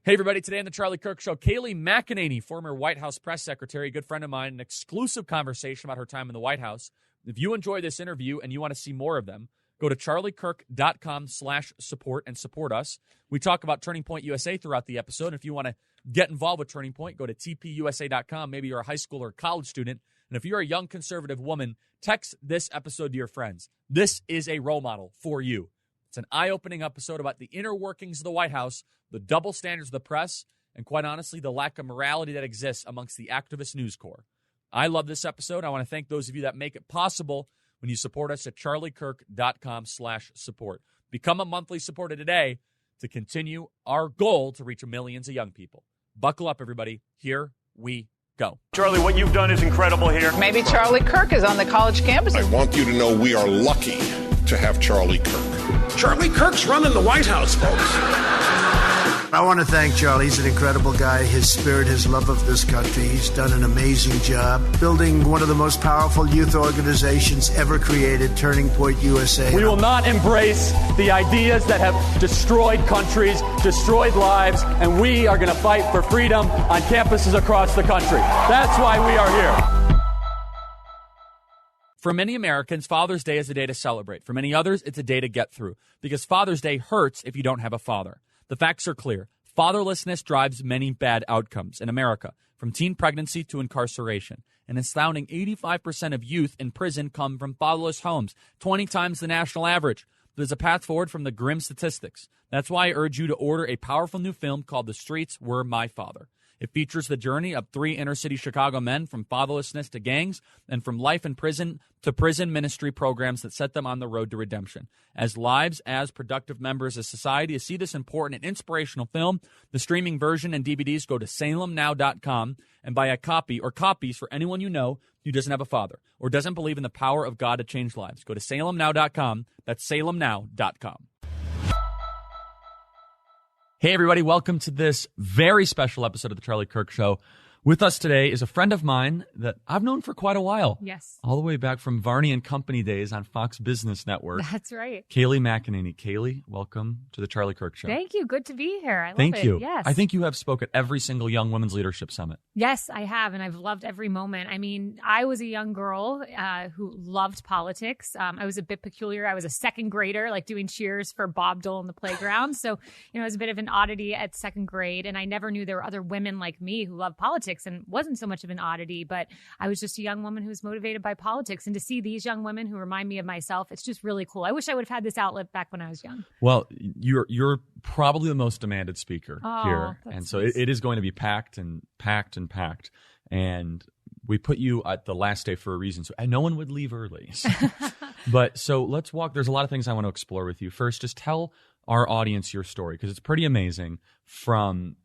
Hey, everybody. Today on The Charlie Kirk Show, Kayleigh McEnany, former White House press secretary, a good friend of mine, an exclusive conversation about her time in the White House. If you enjoy this interview and you want to see more of them, go to charliekirk.com/support and support us. We talk about Turning Point USA throughout the episode. And if you want to get involved with Turning Point, go to tpusa.com. Maybe you're a high school or college student. And if you're a young conservative woman, text this episode to your friends. This is a role model for you. It's an eye-opening episode about the inner workings of the White House, the double standards of the press, and quite honestly, the lack of morality that exists amongst the activist news corps. I love this episode. I want to thank those of you that make it possible when you support us at charliekirk.com/support. Become a monthly supporter today to continue our goal to reach millions of young people. Buckle up, everybody. Here we go. Charlie, what you've done is incredible here. Maybe Charlie Kirk is on the college campus. I want you to know we are lucky to have Charlie Kirk. Charlie Kirk's running the White House, folks. I want to thank Charlie. He's an incredible guy. His spirit, his love of this country. He's done an amazing job building one of the most powerful youth organizations ever created, Turning Point USA. We will not embrace the ideas that have destroyed countries, destroyed lives, and we are going to fight for freedom on campuses across the country. That's why we are here. For many Americans, Father's Day is a day to celebrate. For many others, it's a day to get through, because Father's Day hurts if you don't have a father. The facts are clear. Fatherlessness drives many bad outcomes in America, from teen pregnancy to incarceration. An astounding 85% of youth in prison come from fatherless homes, 20 times the national average. There's a path forward from the grim statistics. That's why I urge you to order a powerful new film called The Streets Were My Father. It features the journey of 3 inner-city Chicago men from fatherlessness to gangs and from life in prison to prison ministry programs that set them on the road to redemption. As lives, as productive members of society, to see this important and inspirational film, the streaming version and DVDs, go to salemnow.com and buy a copy or copies for anyone you know who doesn't have a father or doesn't believe in the power of God to change lives. Go to salemnow.com. That's salemnow.com. Hey, everybody. Welcome to this very special episode of The Charlie Kirk Show. With us today is a friend of mine that I've known for quite a while. Yes. All the way back from Varney and Company days on Fox Business Network. That's right. Kayleigh McEnany. Kayleigh, welcome to The Charlie Kirk Show. Thank you. Good to be here. I love it. Thank you. Yes. I think you have spoke at every single Young Women's Leadership Summit. Yes, I have, and I've loved every moment. I mean, I was a young girl who loved politics. I was a bit peculiar. I was a second grader, like doing cheers for Bob Dole in the playground. So, I was a bit of an oddity at second grade, and I never knew there were other women like me who loved politics, and wasn't so much of an oddity, but I was just a young woman who was motivated by politics. And to see these young women who remind me of myself, it's just really cool. I wish I would have had this outlet back when I was young. Well, you're probably the most demanded speaker here. And so it is going to be packed and packed and packed. And we put you at the last day for a reason. So no one would leave early. So let's walk. There's a lot of things I want to explore with you. First, just tell our audience your story, because it's pretty amazing from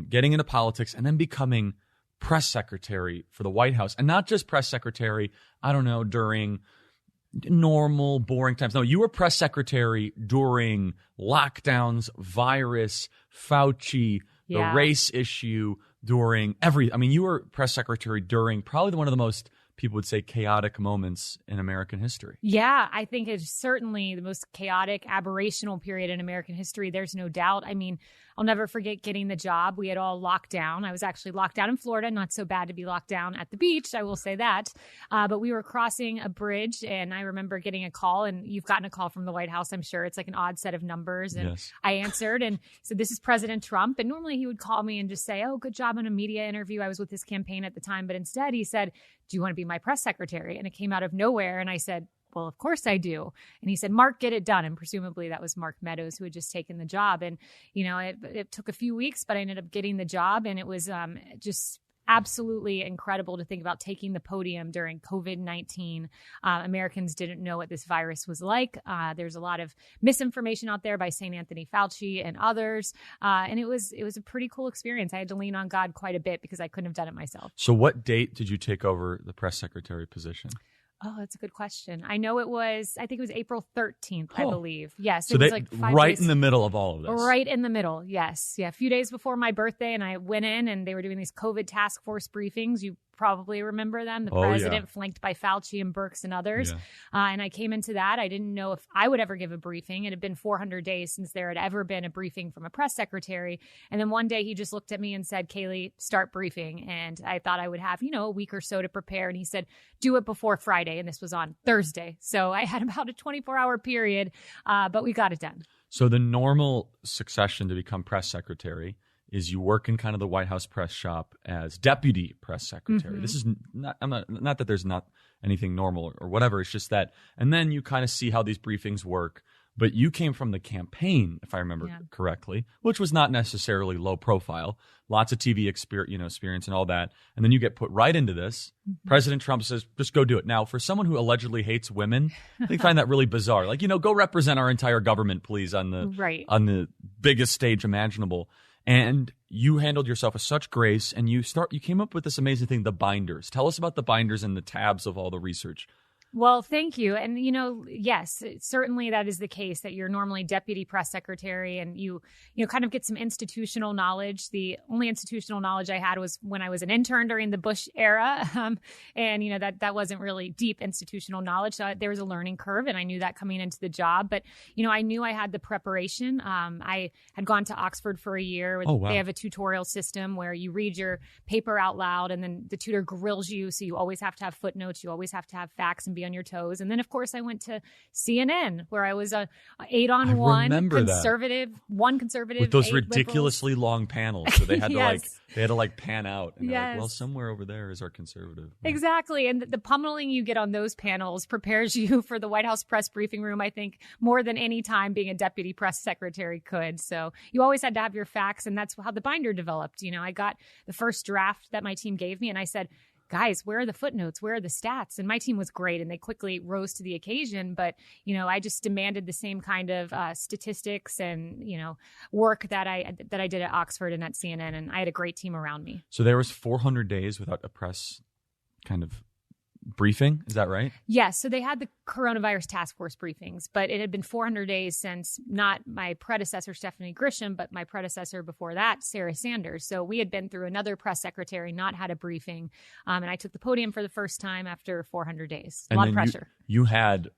getting into politics and then becoming press secretary for the White House. And not just press secretary, I don't know, during normal, boring times. No, you were press secretary during lockdowns, virus, Fauci, the race issue, during you were press secretary during probably one of the most, people would say, chaotic moments in American history. Yeah, I think it's certainly the most chaotic, aberrational period in American history. There's no doubt. I mean, I'll never forget getting the job. We had all locked down. I was actually locked down in Florida. Not so bad to be locked down at the beach, I will say that. But we were crossing a bridge, and I remember getting a call, and you've gotten a call from the White House, I'm sure. It's like an odd set of numbers. And yes. I answered and said, "This is President Trump." And normally he would call me and just say, "Oh, good job on a media interview." I was with his campaign at the time. But instead he said, "Do you want to be my press secretary?" And it came out of nowhere. And I said, "Well, of course I do." And he said, "Mark, get it done." And presumably that was Mark Meadows, who had just taken the job. And, it took a few weeks, but I ended up getting the job. And it was just absolutely incredible to think about taking the podium during COVID-19. Americans didn't know what this virus was like. There's a lot of misinformation out there by St. Anthony Fauci and others. And it was a pretty cool experience. I had to lean on God quite a bit because I couldn't have done it myself. So what date did you take over the press secretary position? Oh, that's a good question. I know I think it was April 13th, I believe. Yes. So it was like 5 right days. In the middle of all of this. Right in the middle. Yes. Yeah. A few days before my birthday, and I went in and they were doing these COVID task force briefings. You probably remember them. The president flanked by Fauci and Birx and others. And I came into that. I didn't know if I would ever give a briefing. It had been 400 days since there had ever been a briefing from a press secretary. And then one day he just looked at me and said, Kaylee, start briefing. And I thought I would have, a week or so to prepare. And he said, do it before Friday. And this was on Thursday. So I had about a 24-hour period, but we got it done. So the normal succession to become press secretary is you work in kind of the White House press shop as deputy press secretary. This is not that there's not anything normal or whatever. It's just that, and then you kind of see how these briefings work. But you came from the campaign, if I remember correctly, which was not necessarily low profile, lots of TV experience and all that. And then you get put right into this. President Trump says, just go do it. Now, for someone who allegedly hates women, they find that really bizarre. Like, go represent our entire government, please, on the biggest stage imaginable. And you handled yourself with such grace, and you came up with this amazing thing, the binders. Tell us about the binders and the tabs of all the research. Well, thank you. And, yes, certainly that is the case, that you're normally deputy press secretary and you kind of get some institutional knowledge. The only institutional knowledge I had was when I was an intern during the Bush era. And, that wasn't really deep institutional knowledge. So there was a learning curve, and I knew that coming into the job. But, I knew I had the preparation. I had gone to Oxford for a year. Oh, wow. They have a tutorial system where you read your paper out loud, and then the tutor grills you. So you always have to have footnotes. You always have to have facts and be on your toes. And then, of course, I went to CNN, where I was a 8-on-1 conservative, one conservative with those ridiculously long panels. So they had to pan out. And they're like, well, somewhere over there is our conservative. Exactly. And the pummeling you get on those panels prepares you for the White House press briefing room, I think, more than any time being a deputy press secretary could. So you always had to have your facts, and that's how the binder developed. I got the first draft that my team gave me, and I said, guys, where are the footnotes? Where are the stats? And my team was great, and they quickly rose to the occasion. But, I just demanded the same kind of statistics and, work that I did at Oxford and at CNN. And I had a great team around me. So there was 400 days without a press kind of briefing. Is that right? Yes. So they had the coronavirus task force briefings, but it had been 400 days since not my predecessor, Stephanie Grisham, but my predecessor before that, Sarah Sanders. So we had been through another press secretary, not had a briefing. And I took the podium for the first time after 400 days. A lot of pressure. You had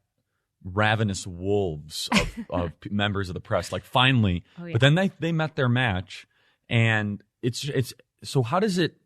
ravenous wolves of members of the press, like finally. Oh, yeah. But then they met their match. And it's so how does it,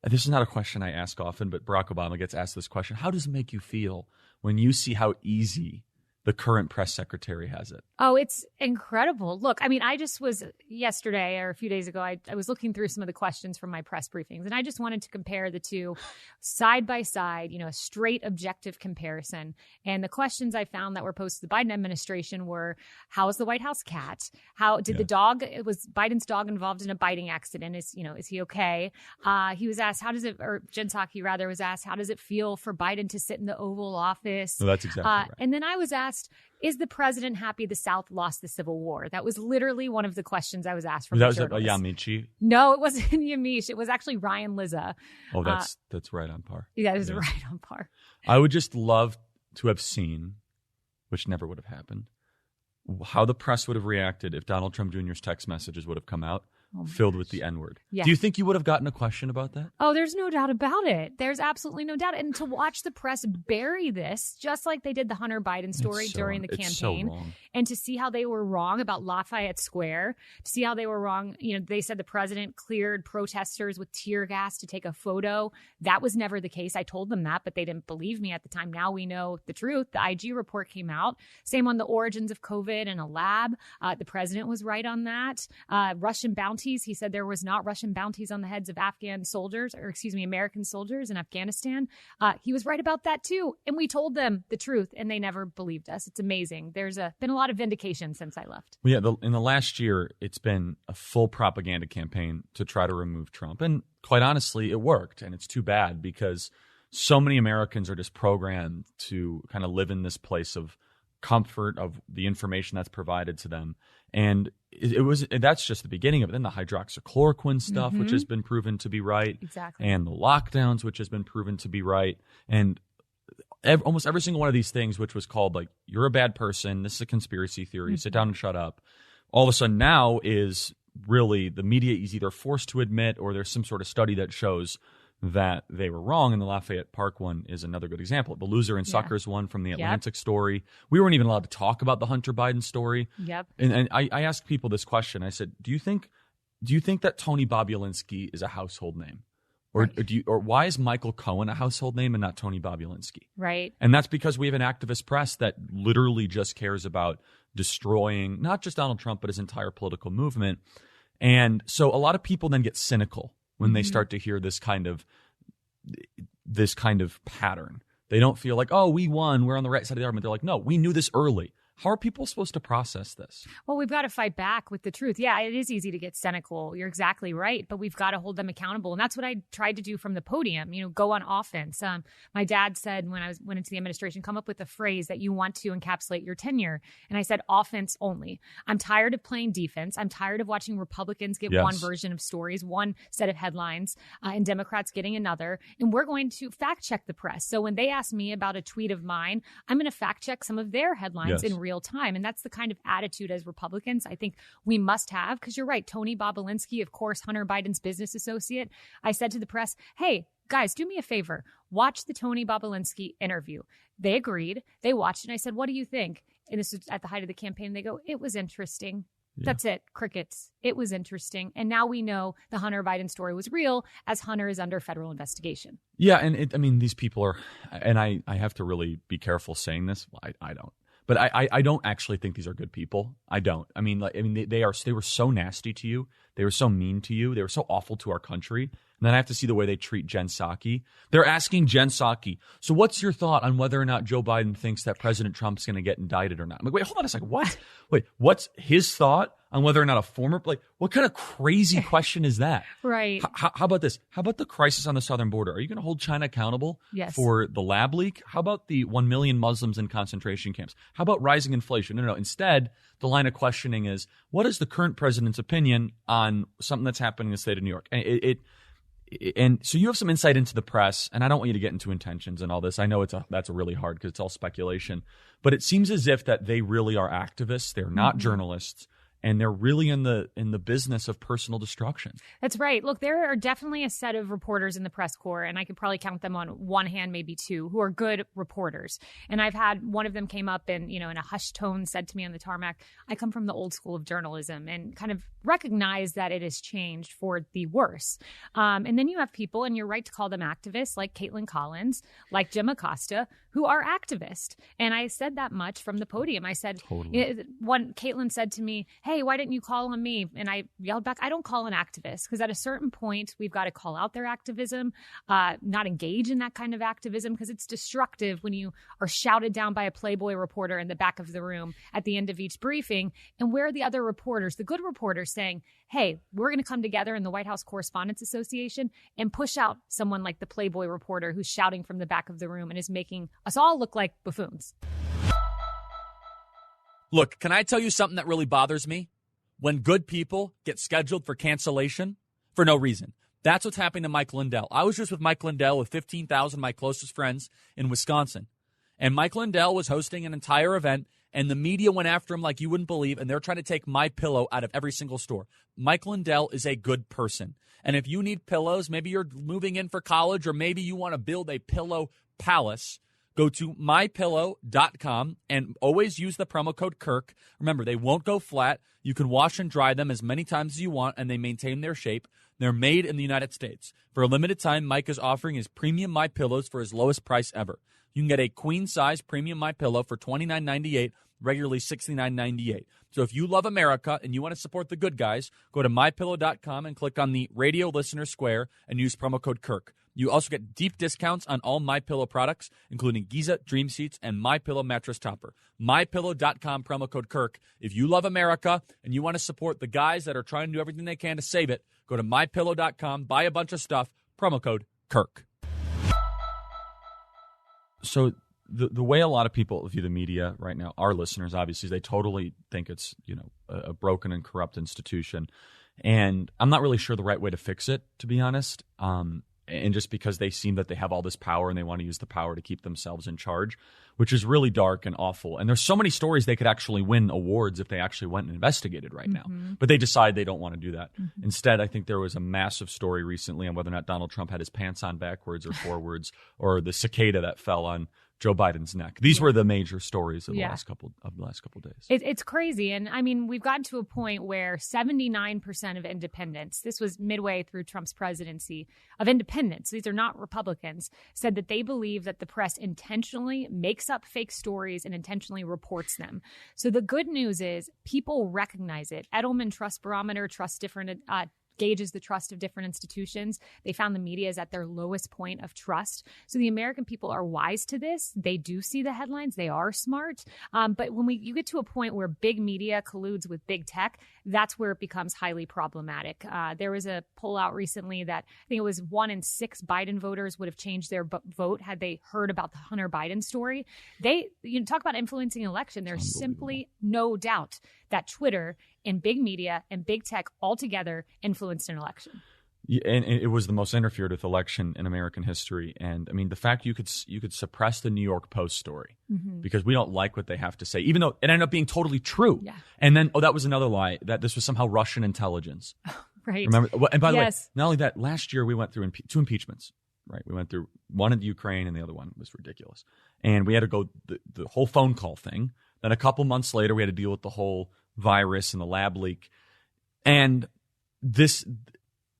this is not a question I ask often, but Barack Obama gets asked this question. How does it make you feel when you see how easy the current press secretary has it? Oh, it's incredible. Look, I just was yesterday or a few days ago, I was looking through some of the questions from my press briefings, and I just wanted to compare the two side by side, a straight objective comparison. And the questions I found that were posed to the Biden administration were, how is the White House cat? How did was Biden's dog involved in a biting accident? Is he okay? He was asked, Jen Psaki rather was asked, how does it feel for Biden to sit in the Oval Office? No, that's exactly right. And then I was asked, is the president happy the South lost the Civil War? That was literally one of the questions I was asked from journalists. Was that Yamiche? No, it wasn't Yamiche. It was actually Ryan Lizza. Oh, that's right on par. Yeah, it was right on par. I would just love to have seen, which never would have happened, how the press would have reacted if Donald Trump Jr.'s text messages would have come out filled with the N-word. Yeah. Do you think you would have gotten a question about that? Oh, there's no doubt about it. There's absolutely no doubt. And to watch the press bury this, just like they did the Hunter Biden story during the campaign, and to see how they were wrong about Lafayette Square, to see how they were wrong. They said the president cleared protesters with tear gas to take a photo. That was never the case. I told them that, but they didn't believe me at the time. Now we know the truth. The IG report came out. Same on the origins of COVID in a lab. The president was right on that. Russian bounties. He said there was not Russian bounties on the heads of American soldiers in Afghanistan. He was right about that too. And we told them the truth and they never believed us. It's amazing. There's been a lot of vindication since I left. Well, yeah, in the last year, it's been a full propaganda campaign to try to remove Trump. And quite honestly, it worked. And it's too bad because so many Americans are just programmed to kind of live in this place of comfort of the information that's provided to them. And that's just the beginning of it. Then the hydroxychloroquine stuff, which has been proven to be right. Exactly. And the lockdowns, which has been proven to be right. And almost every single one of these things, which was called like, you're a bad person, this is a conspiracy theory, sit down and shut up. All of a sudden now is really the media is either forced to admit or there's some sort of study that shows that they were wrong, and the Lafayette Park one is another good example. The Loser and Suckers one from the Atlantic story. We weren't even allowed to talk about the Hunter Biden story. Yep. And I asked people this question. I said, do you think that Tony Bobulinski is a household name? Or or why is Michael Cohen a household name and not Tony Bobulinski? Right. And that's because we have an activist press that literally just cares about destroying not just Donald Trump, but his entire political movement. And so a lot of people then get cynical when they start to hear this kind of pattern. They don't feel like, oh, we won, we're on the right side of the argument. They're like, no, we knew this early. How are people supposed to process this? Well, we've got to fight back with the truth. Yeah, it is easy to get cynical. You're exactly right. But we've got to hold them accountable. And that's what I tried to do from the podium, go on offense. My dad said when I went into the administration, come up with a phrase that you want to encapsulate your tenure. And I said, offense only. I'm tired of playing defense. I'm tired of watching Republicans get one version of stories, one set of headlines, and Democrats getting another. And we're going to fact check the press. So when they ask me about a tweet of mine, I'm going to fact check some of their headlines in real time. And that's the kind of attitude as Republicans I think we must have, because you're right. Tony Bobulinski, of course, Hunter Biden's business associate. I said to the press, hey, guys, do me a favor. Watch the Tony Bobulinski interview. They agreed. They watched it. And I said, what do you think? And this was at the height of the campaign. They go, it was interesting. Yeah. That's it. Crickets. It was interesting. And now we know the Hunter Biden story was real, as Hunter is under federal investigation. Yeah. And these people are, and I have to really be careful saying this. Well, I don't. But I don't actually think these are good people. I don't. They were so nasty to you. They were so mean to you. They were so awful to our country. And then I have to see the way they treat Jen Psaki. They're asking Jen Psaki, so what's your thought on whether or not Joe Biden thinks that President Trump's going to get indicted or not? I'm like, wait, hold on a second. What? Wait, what's his thought on whether or not a former, what kind of crazy question is that? Right. How about this? How about the crisis on the southern border? Are you going to hold China accountable for the lab leak? How about the 1 million Muslims in concentration camps? How about rising inflation? No. Instead, the line of questioning is, what is the current president's opinion on something that's happening in the state of New York? And so you have some insight into the press, and I don't want you to get into intentions and all this. I know that's really hard because it's all speculation, but it seems as if that they really are activists. They're not journalists. And they're really in the business of personal destruction. That's right. Look, there are definitely a set of reporters in the press corps, and I could probably count them on one hand, maybe two, who are good reporters. And I've had one of them came up and, in a hushed tone said to me on the tarmac, I come from the old school of journalism, and kind of recognize that it has changed for the worse. And then you have people, and you're right to call them activists, like Caitlin Collins, like Jim Acosta, who are activists. And I said that much from the podium. I said, Caitlin said to me, hey, why didn't you call on me? And I yelled back, I don't call on activists, because at a certain point, we've got to call out their activism, not engage in that kind of activism, because it's destructive when you are shouted down by a Playboy reporter in the back of the room at the end of each briefing. And where are the other reporters, the good reporters, saying, hey, we're going to come together in the White House Correspondents Association and push out someone like the Playboy reporter who's shouting from the back of the room and is making us all look like buffoons. Look, can I tell you something that really bothers me? When good people get scheduled for cancellation for no reason. That's what's happening to Mike Lindell. I was just with Mike Lindell with 15,000 of my closest friends in Wisconsin. And Mike Lindell was hosting an entire event, and the media went after him like you wouldn't believe, and they're trying to take MyPillow out of every single store. Mike Lindell is a good person. And if you need pillows, maybe you're moving in for college, or maybe you want to build a pillow palace, go to mypillow.com and always use the promo code Kirk. Remember, they won't go flat. You can wash and dry them as many times as you want, and they maintain their shape. They're made in the United States. For a limited time, Mike is offering his premium MyPillows for his lowest price ever. You can get a queen-size premium MyPillow for $29.98, regularly $69.98. So if you love America and you want to support the good guys, go to mypillow.com and click on the radio listener square and use promo code Kirk. You also get deep discounts on all MyPillow products, including Giza Dream Seats and MyPillow Mattress Topper. MyPillow.com, promo code Kirk. If you love America and you want to support the guys that are trying to do everything they can to save it, go to MyPillow.com, buy a bunch of stuff, promo code Kirk. So the way a lot of people view the media right now, our listeners, obviously, they totally think it's a broken and corrupt institution. And I'm not really sure the right way to fix it, to be honest. and just because they seem that they have all this power and they want to use the power to keep themselves in charge, which is really dark and awful. And there's so many stories they could actually win awards if they actually went and investigated right now. But they decide they don't want to do that. Instead, I think there was a massive story recently on whether or not Donald Trump had his pants on backwards or forwards, or the cicada that fell on Joe Biden's neck. These were the major stories of the last couple of days. It's crazy. And I mean, we've gotten to a point where 79% of independents, this was midway through Trump's presidency, of independents, these are not Republicans, said that they believe that the press intentionally makes up fake stories and intentionally reports them. So the good news is people recognize it. Edelman Trust Barometer gauges the trust of different institutions. They found the media is at their lowest point of trust. So the American people are wise to this. They do see the headlines. They are smart. But when you get to a point where big media colludes with big tech, that's where it becomes highly problematic. There was a poll out recently that I think it was 1 in 6 Biden voters would have changed their vote had they heard about the Hunter Biden story. Talk about influencing an election. There's simply no doubt that Twitter and big media and big tech altogether influenced an election. Yeah, and it was the most interfered with election in American history. And I mean, the fact you could suppress the New York Post story because we don't like what they have to say, even though it ended up being totally true. Yeah. And then, that was another lie, that this was somehow Russian intelligence. Right. Remember? And by the way, not only that, last year we went through 2 impeachments. Right. We went through one in the Ukraine and the other one was ridiculous. And we had to go the whole phone call thing. Then a couple months later, we had to deal with the whole virus and the lab leak. And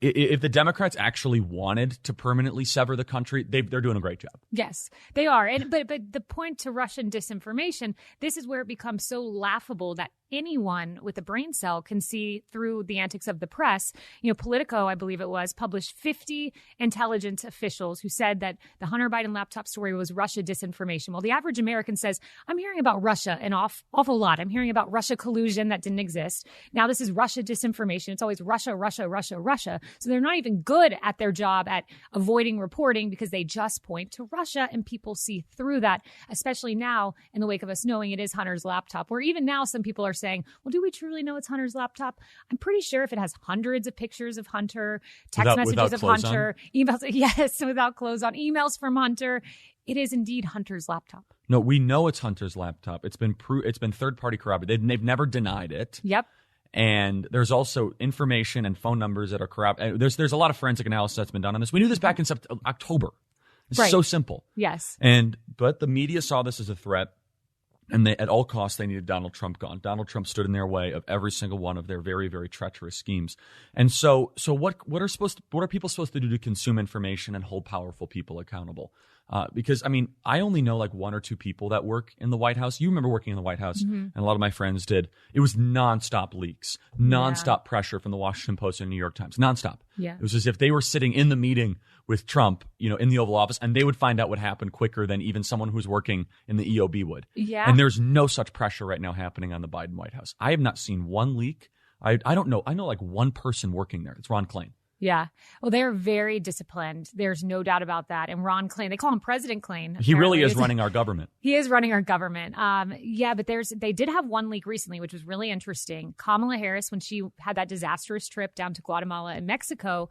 if the Democrats actually wanted to permanently sever the country, they're doing a great job. Yes, they are. But the point to Russian disinformation, this is where it becomes so laughable that anyone with a brain cell can see through the antics of the press. Politico, I believe it was, published 50 intelligence officials who said that the Hunter Biden laptop story was Russia disinformation. Well, the average American says, I'm hearing about Russia an awful lot. I'm hearing about Russia collusion that didn't exist. Now this is Russia disinformation. It's always Russia, Russia, Russia, Russia. So they're not even good at their job at avoiding reporting because they just point to Russia, and people see through that, especially now in the wake of us knowing it is Hunter's laptop, where even now some people are saying, well, do we truly know it's Hunter's laptop? I'm pretty sure if it has hundreds of pictures of Hunter, text messages of Hunter, emails, without clothes on, emails from Hunter, it is indeed Hunter's laptop. No, we know it's Hunter's laptop. It's been third-party corroborated. They've never denied it. Yep. And there's also information and phone numbers that are corroborated. There's a lot of forensic analysis that's been done on this. We knew this back in October. It's so simple. Yes. But the media saw this as a threat, and at all costs they needed Donald Trump gone. Donald Trump stood in their way of every single one of their very, very treacherous schemes. And so what are people supposed to do to consume information and hold powerful people accountable? Because I mean, I only know like 1 or 2 people that work in the White House. You remember working in the White House, and a lot of my friends did. It was nonstop leaks, nonstop pressure from the Washington Post and New York Times, nonstop. Yeah. It was as if they were sitting in the meeting with Trump, in the Oval Office, and they would find out what happened quicker than even someone who's working in the EOB would. Yeah. And there's no such pressure right now happening on the Biden White House. I have not seen one leak. I don't know. I know like one person working there. It's Ron Klain. Yeah. Well, they're very disciplined. There's no doubt about that. And Ron Klain, they call him President Klain. He really is running our government. He is running our government. But they did have one leak recently, which was really interesting. Kamala Harris, when she had that disastrous trip down to Guatemala and Mexico,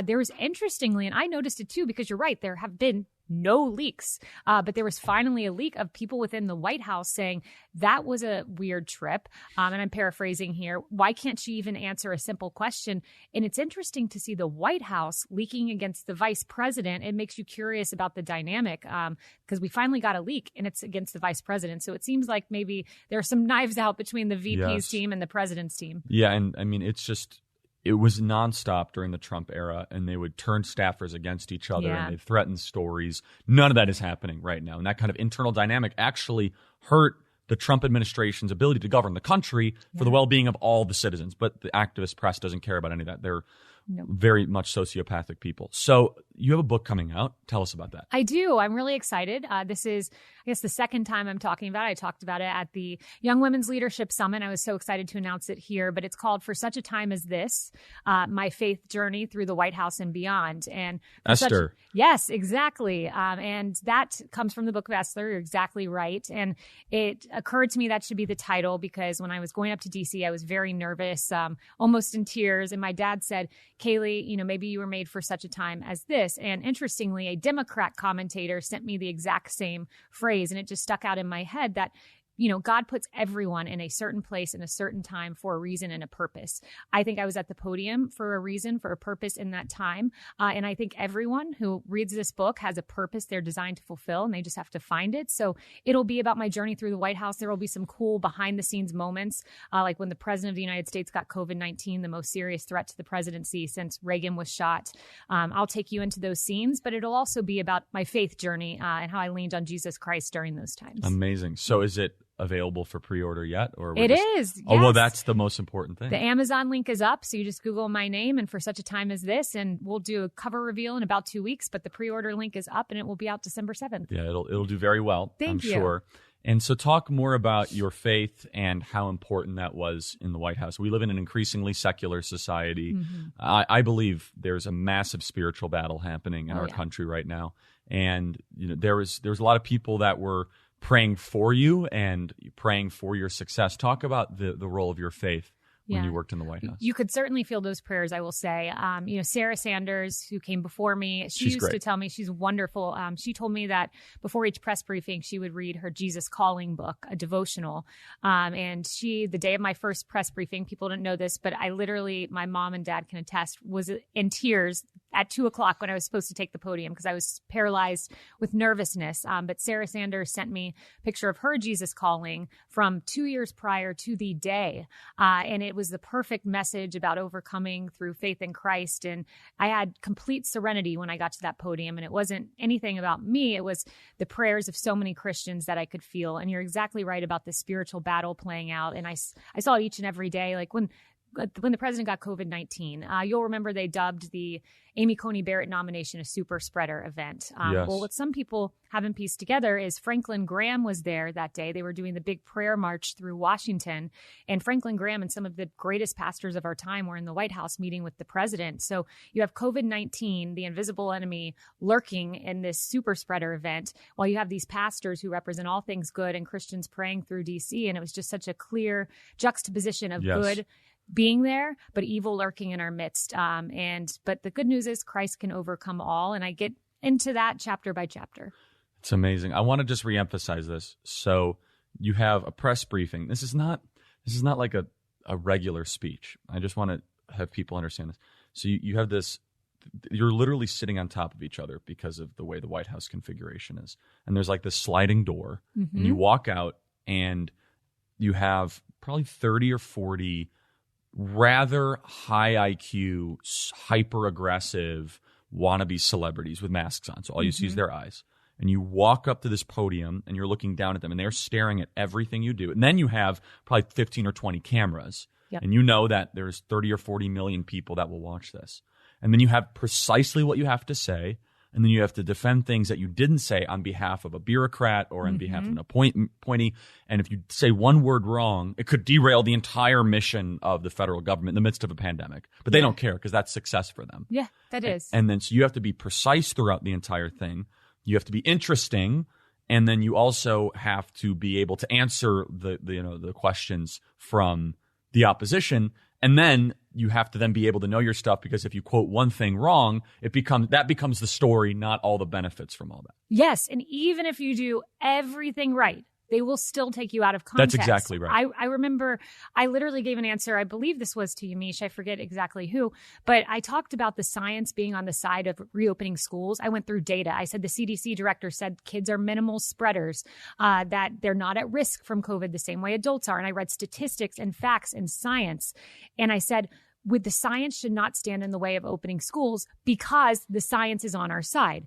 there was interestingly, and I noticed it too, because you're right, there have been no leaks. But there was finally a leak of people within the White House saying that was a weird trip. And I'm paraphrasing here. Why can't she even answer a simple question? And it's interesting to see the White House leaking against the vice president. It makes you curious about the dynamic because we finally got a leak and it's against the vice president. So it seems like maybe there are some knives out between the VP's team and the president's team. Yeah. And I mean, it was nonstop during the Trump era, and they would turn staffers against each other, and they'd threaten stories. None of that is happening right now. And that kind of internal dynamic actually hurt the Trump administration's ability to govern the country for the well-being of all the citizens. But the activist press doesn't care about any of that. They're very much sociopathic people. So you have a book coming out. Tell us about that. I do. I'm really excited. This is, I guess, the second time I'm talking about it. I talked about it at the Young Women's Leadership Summit. I was so excited to announce it here, but it's called For Such a Time as This, My Faith Journey Through the White House and Beyond. And Esther. Yes, exactly. And that comes from the book of Esther. You're exactly right. And it occurred to me that should be the title because when I was going up to DC, I was very nervous, almost in tears. And my dad said, Kaylee, maybe you were made for such a time as this. this. And interestingly, a Democrat commentator sent me the exact same phrase, and it just stuck out in my head that, you know, God puts everyone in a certain place in a certain time for a reason and a purpose. I think I was at the podium for a reason, for a purpose in that time. And I think everyone who reads this book has a purpose they're designed to fulfill, and they just have to find it. So it'll be about my journey through the White House. There will be some cool behind the scenes moments, like when the president of the United States got COVID-19, the most serious threat to the presidency since Reagan was shot. I'll take you into those scenes, but it'll also be about my faith journey and how I leaned on Jesus Christ during those times. Amazing. So is it available for pre-order yet? Or it is. Oh, well, yes. that's the most important thing. The Amazon link is up, so you just Google my name and For Such a Time as This, and we'll do a cover reveal in about 2 weeks, but the pre-order link is up and it will be out December 7th. Yeah, it'll do very well, Thank you. sure. And so talk more about your faith and how important that was in the White House. We live in an increasingly secular society. Mm-hmm. I believe there's a massive spiritual battle happening in our country right now. And you know, there was a lot of people that were praying for you and praying for your success. Talk about the role of your faith when you worked in the White House. You could certainly feel those prayers, I will say. You know, Sarah Sanders, who came before me, she used to tell me, she's wonderful. She told me that before each press briefing, she would read her Jesus Calling book, a devotional. And the day of my first press briefing, people didn't know this, but I literally, my mom and dad can attest, was in tears at 2:00 when I was supposed to take the podium because I was paralyzed with nervousness. But Sarah Sanders sent me a picture of her Jesus Calling from 2 years prior to the day. And it was the perfect message about overcoming through faith in Christ. And I had complete serenity when I got to that podium. And it wasn't anything about me. It was the prayers of so many Christians that I could feel. And you're exactly right about the spiritual battle playing out. And I saw it each and every day. Like when the president got COVID-19, you'll remember they dubbed the Amy Coney Barrett nomination a super spreader event. Yes. Well, what some people haven't pieced together is Franklin Graham was there that day. They were doing the big prayer march through Washington, and Franklin Graham and some of the greatest pastors of our time were in the White House meeting with the president. So you have COVID-19, the invisible enemy, lurking in this super spreader event, while you have these pastors who represent all things good and Christians praying through DC. And it was just such a clear juxtaposition of good being there, but evil lurking in our midst. But the good news is Christ can overcome all. And I get into that chapter by chapter. It's amazing. I want to just reemphasize this. So you have a press briefing. This is not like a regular speech. I just want to have people understand this. So you have this, you're literally sitting on top of each other because of the way the White House configuration is. And there's like this sliding door, and you walk out and you have probably 30 or 40 rather high IQ, hyper aggressive wannabe celebrities with masks on. So all you see is their eyes. And you walk up to this podium and you're looking down at them and they're staring at everything you do. And then you have probably 15 or 20 cameras. Yep. And you know that there's 30 or 40 million people that will watch this. And then you have precisely what you have to say. And then you have to defend things that you didn't say on behalf of a bureaucrat or on behalf of an appointee. And if you say one word wrong, it could derail the entire mission of the federal government in the midst of a pandemic. But they don't care because that's success for them. Yeah, that is. And then so you have to be precise throughout the entire thing. You have to be interesting. And then you also have to be able to answer the questions from the opposition. And then you have to then be able to know your stuff, because if you quote one thing wrong, that becomes the story, not all the benefits from all that. Yes, and even if you do everything right, they will still take you out of context. That's exactly right. I remember I literally gave an answer. I believe this was to Yamiche. I forget exactly who. But I talked about the science being on the side of reopening schools. I went through data. I said the CDC director said kids are minimal spreaders, that they're not at risk from COVID the same way adults are. And I read statistics and facts and science. And I said, the science should not stand in the way of opening schools because the science is on our side.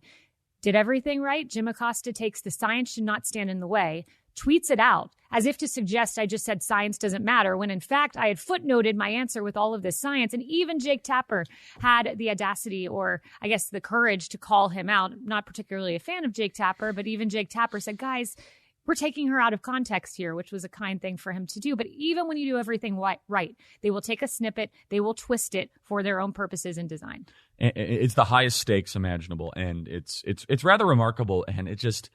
Did everything right. Jim Acosta takes the science should not stand in the way, tweets it out as if to suggest I just said science doesn't matter, when in fact I had footnoted my answer with all of this science. And even Jake Tapper had the audacity, or I guess the courage, to call him out. Not particularly a fan of Jake Tapper, but even Jake Tapper said, guys, we're taking her out of context here, which was a kind thing for him to do. But even when you do everything right, they will take a snippet, they will twist it for their own purposes and design. It's the highest stakes imaginable, and it's rather remarkable, and it just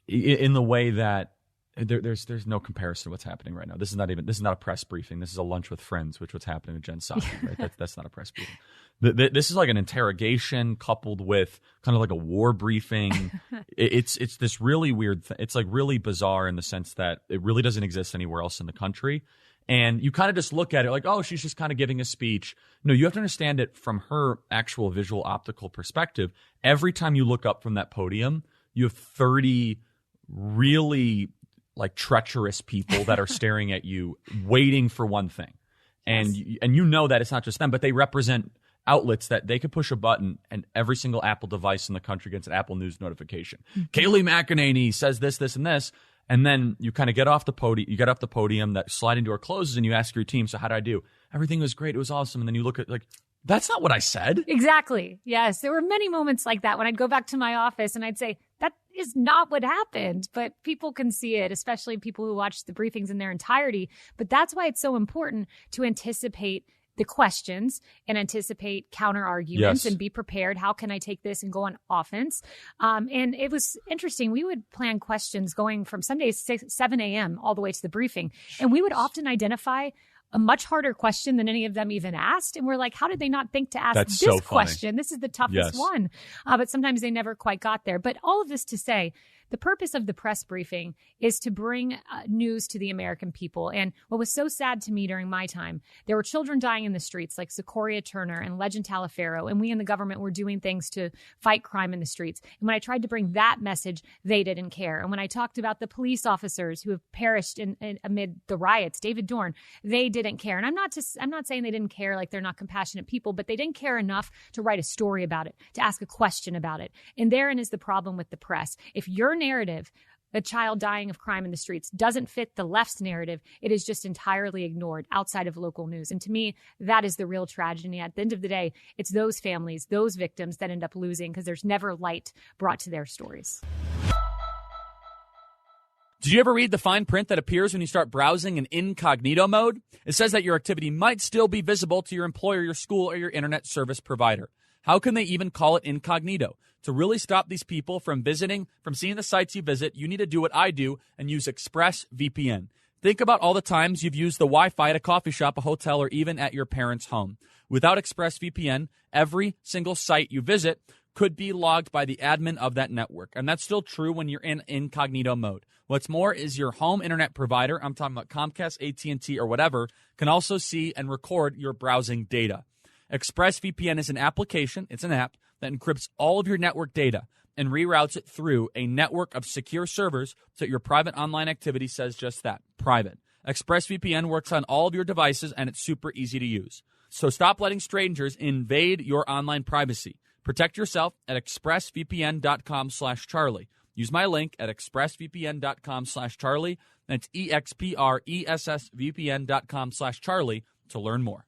in the way that there's no comparison to what's happening right now. This is not a press briefing. This is a lunch with friends, which what's happening with Jen Psaki, right? That's not a press briefing. This is like an interrogation coupled with kind of like a war briefing. It's this really weird it's like really bizarre in the sense that it really doesn't exist anywhere else in the country. And you kind of just look at it like, oh, she's just kind of giving a speech. No, you have to understand it from her actual visual optical perspective. Every time you look up from that podium, you have 30 really like treacherous people that are staring at you, waiting for one thing. And you know that it's not just them, but they represent outlets that they could push a button and every single Apple device in the country gets an Apple News notification. Kayleigh McEnany says this, this, and this. And then you kind of get off the podium. You get off the podium, that sliding door closes, and you ask your team, so how did I do? Everything was great. It was awesome. And then you look at like, that's not what I said. Exactly. Yes. There were many moments like that when I'd go back to my office and I'd say, that is not what happened. But people can see it, especially people who watch the briefings in their entirety. But that's why it's so important to anticipate the questions and anticipate counter arguments and be prepared. How can I take this and go on offense? And it was interesting. We would plan questions going from some days 7 a.m. all the way to the briefing. And we would often identify a much harder question than any of them even asked. And we're like, how did they not think to ask this question? This is the toughest one. But sometimes they never quite got there. But all of this to say, the purpose of the press briefing is to bring news to the American people. And what was so sad to me during my time, there were children dying in the streets like Sequoia Turner and Legend Talaferro. And we in the government were doing things to fight crime in the streets. And when I tried to bring that message, they didn't care. And when I talked about the police officers who have perished amid the riots, David Dorn, they didn't care. And I'm not saying they didn't care, like they're not compassionate people, but they didn't care enough to write a story about it, to ask a question about it. And therein is the problem with the press. If your narrative, a child dying of crime in the streets, doesn't fit the left's narrative, it is just entirely ignored outside of local news. And to me, that is the real tragedy. At the end of the day, it's those families, those victims that end up losing because there's never light brought to their stories. Did you ever read the fine print that appears when you start browsing in incognito mode? It says that your activity might still be visible to your employer, your school, or your internet service provider. How can they even call it incognito? To really stop these people from seeing the sites you visit, you need to do what I do and use ExpressVPN. Think about all the times you've used the Wi-Fi at a coffee shop, a hotel, or even at your parents' home. Without ExpressVPN, every single site you visit could be logged by the admin of that network. And that's still true when you're in incognito mode. What's more is your home internet provider, I'm talking about Comcast, AT&T, or whatever, can also see and record your browsing data. ExpressVPN is an application, it's an app, that encrypts all of your network data and reroutes it through a network of secure servers so that your private online activity says just that, private. ExpressVPN works on all of your devices and it's super easy to use. So stop letting strangers invade your online privacy. Protect yourself at expressvpn.com/Charlie. Use my link at expressvpn.com/Charlie. That's expressvpn.com/Charlie to learn more.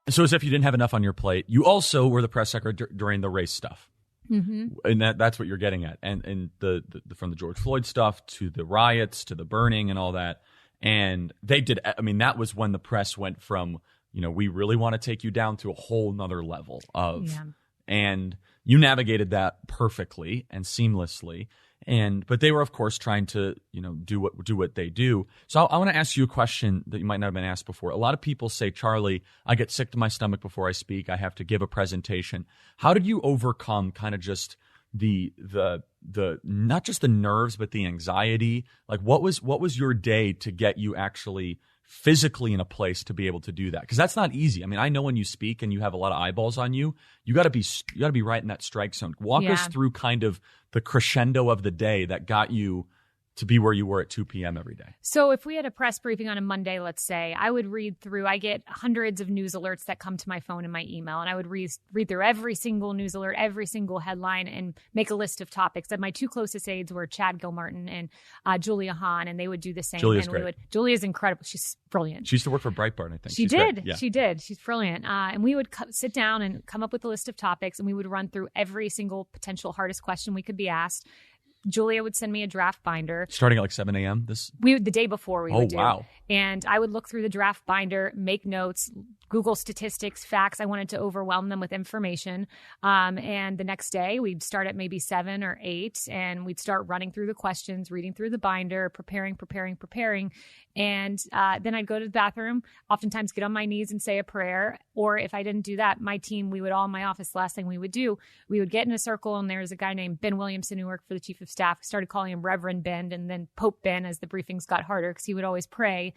So as if you didn't have enough on your plate, you also were the press secretary during the race stuff. Mm-hmm. And that's what you're getting at. And the from the George Floyd stuff to the riots to the burning and all that. And they did, I mean, that was when the press went from, we really want to take you down to a whole nother level of, and you navigated that perfectly and seamlessly. But they were, of course, trying to, do what they do. So I want to ask you a question that you might not have been asked before. A lot of people say, Charlie, I get sick to my stomach before I speak. I have to give a presentation. How did you overcome kind of just the not just the nerves, but the anxiety? Like, what was your day to get you actually physically in a place to be able to do that? Because that's not easy. I mean, I know when you speak and you have a lot of eyeballs on you, you got to be right in that strike zone. Walk us through kind of the crescendo of the day that got you to be where you were at 2 p.m. every day. So if we had a press briefing on a Monday, let's say, I would read through, I get hundreds of news alerts that come to my phone and my email, and I would read through every single news alert, every single headline, and make a list of topics. And my two closest aides were Chad Gilmartin and Julia Hahn, and they would do the same. Julia's great. Julia's incredible. She's brilliant. She used to work for Breitbart, I think. She did. Yeah. She did. She's brilliant. And we would sit down and come up with a list of topics, and we would run through every single potential hardest question we could be asked. Julia would send me a draft binder. Starting at like 7 a.m. The day before we would do. Oh, wow. And I would look through the draft binder, make notes, Google statistics, facts. I wanted to overwhelm them with information. And the next day we'd start at maybe 7 or 8 and we'd start running through the questions, reading through the binder, preparing. And then I'd go to the bathroom, oftentimes get on my knees and say a prayer. Or if I didn't do that, my team, we would all in my office, the last thing we would do, we would get in a circle and there's a guy named Ben Williamson who worked for the chief of staff. We started calling him Reverend Ben and then Pope Ben as the briefings got harder because he would always pray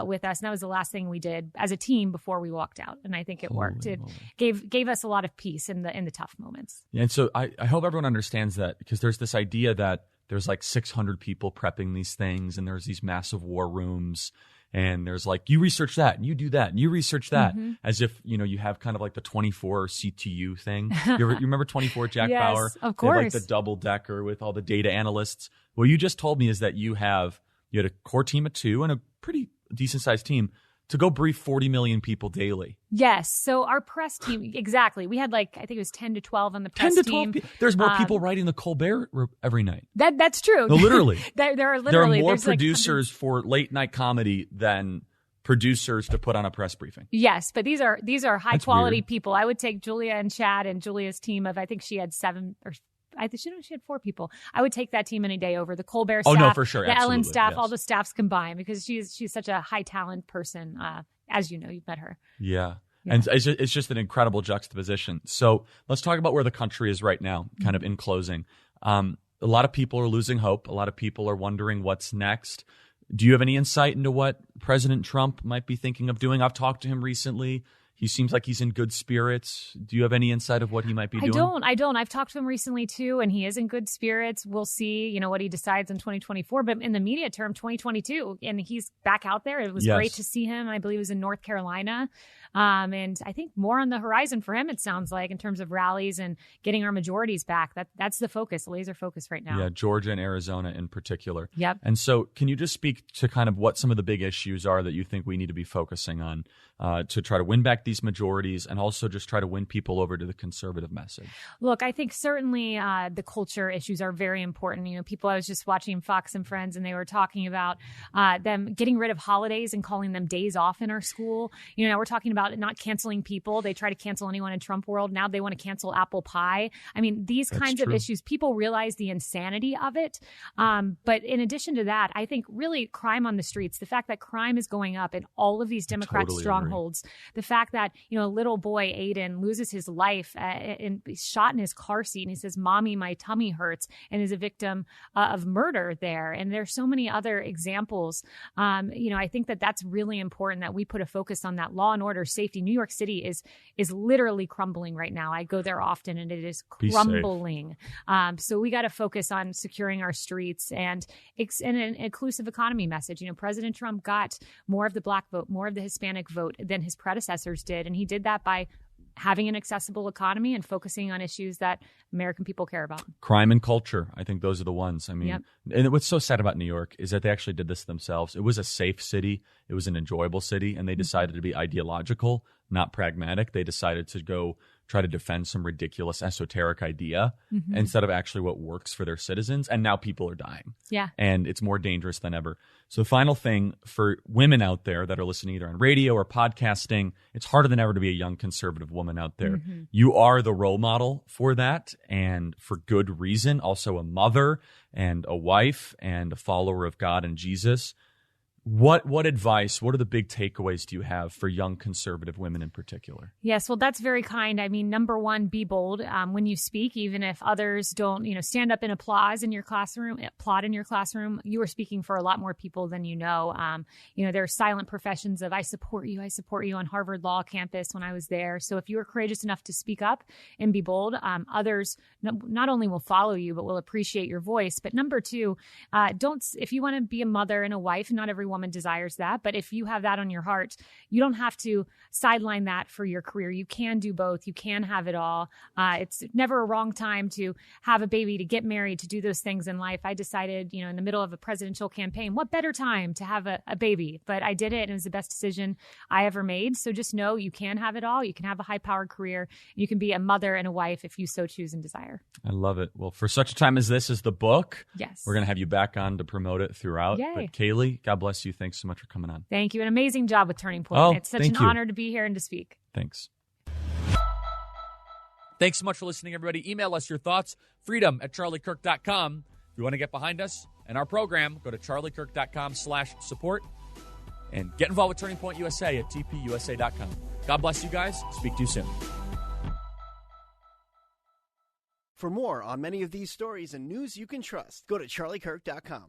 with us. And that was the last thing we did as a team before we walked out. And I think it worked. It gave us a lot of peace in the tough moments. Yeah, and so I hope everyone understands that, because there's this idea that there's like 600 people prepping these things and there's these massive war rooms and there's like, you research that and you do that and you research that, as if, you have kind of like the 24 CTU thing. You remember 24 Jack yes, Bauer? Of course. Like the double decker with all the data analysts. What you just told me is that you had a core team of 2 and a pretty decent sized team to go brief 40 million people daily. Yes. So our press team, exactly. We had I think it was 10 to 12 on the press 10 to 12 team. There's more people writing the Colbert every night. That's true. No, literally. there are more producers for late night comedy than producers to put on a press briefing. Yes, but these are high quality weird. people. I would take Julia and Chad and Julia's team of, I think she had 7 or I think she had 4 people. I would take that team any day over the Colbert staff. Oh, no, for sure. The Absolutely. Ellen staff, yes. all the staffs combined, because she's such a high talent person. As you know, you've met her. Yeah. And it's just an incredible juxtaposition. So let's talk about where the country is right now, kind of in closing. A lot of people are losing hope. A lot of people are wondering what's next. Do you have any insight into what President Trump might be thinking of doing? I've talked to him recently. He seems like he's in good spirits. Do you have any insight of what he might be doing? I don't. I've talked to him recently too, and he is in good spirits. We'll see, what he decides in 2024. But in the immediate term, 2022, and he's back out there. It was great to see him. I believe he was in North Carolina. And I think more on the horizon for him, it sounds like, in terms of rallies and getting our majorities back. That's the focus, laser focus right now. Yeah, Georgia and Arizona in particular. Yep. And so can you just speak to kind of what some of the big issues are that you think we need to be focusing on to try to win back these majorities and also just try to win people over to the conservative message? Look, I think certainly the culture issues are very important. I was just watching Fox and Friends, and they were talking about them getting rid of holidays and calling them days off in our school. Now we're talking about not canceling people. They try to cancel anyone in Trump world. Now they want to cancel apple pie. I mean, these kinds of issues, people realize the insanity of it. But in addition to that, I think really crime on the streets, the fact that crime is going up in all of these Democrat strongholds, the fact that, a little boy, Aiden, loses his life and shot in his car seat and he says, "Mommy, my tummy hurts," and is a victim of murder there. And there's so many other examples. I think that's really important that we put a focus on that law and order, safety. New York City is literally crumbling right now. I go there often and it is crumbling. So we got to focus on securing our streets and an inclusive economy message. President Trump got more of the Black vote, more of the Hispanic vote than his predecessors did. And he did that by having an accessible economy and focusing on issues that American people care about. Crime and culture. I think those are the ones. I mean, And what's so sad about New York is that they actually did this themselves. It was a safe city. It was an enjoyable city. And they decided to be ideological, not pragmatic. They decided to go try to defend some ridiculous esoteric idea instead of actually what works for their citizens. And now people are dying. Yeah. And it's more dangerous than ever. So the final thing for women out there that are listening either on radio or podcasting, it's harder than ever to be a young conservative woman out there. You are the role model for that, and for good reason. Also a mother and a wife and a follower of God and Jesus. What advice, what are the big takeaways do you have for young conservative women in particular? Yes, well, that's very kind. I mean, number one, be bold when you speak, even if others don't, stand up and applaud in your classroom. You are speaking for a lot more people than you know. There are silent professions of I support you on Harvard Law campus when I was there. So if you are courageous enough to speak up and be bold, others not only will follow you, but will appreciate your voice. But number two, if you want to be a mother and a wife, not everyone woman desires that. But if you have that on your heart, you don't have to sideline that for your career. You can do both. You can have it all. It's never a wrong time to have a baby, to get married, to do those things in life. I decided, in the middle of a presidential campaign, what better time to have a baby? But I did it, and it was the best decision I ever made. So just know you can have it all. You can have a high-powered career. You can be a mother and a wife if you so choose and desire. I love it. Well, For Such a Time as This is the book. Yes. We're going to have you back on to promote it throughout. Yay. But Kaylee, God bless you. Thanks so much for coming on. Thank you. An amazing job with Turning Point. Oh, It's such an honor to be here and to speak. Thanks. Thanks so much for listening, everybody. Email us your thoughts, freedom@charliekirk.com. If you want to get behind us and our program, go to charliekirk.com/support and get involved with Turning Point USA at tpusa.com. God bless you guys. Speak to you soon. For more on many of these stories and news you can trust, go to charliekirk.com.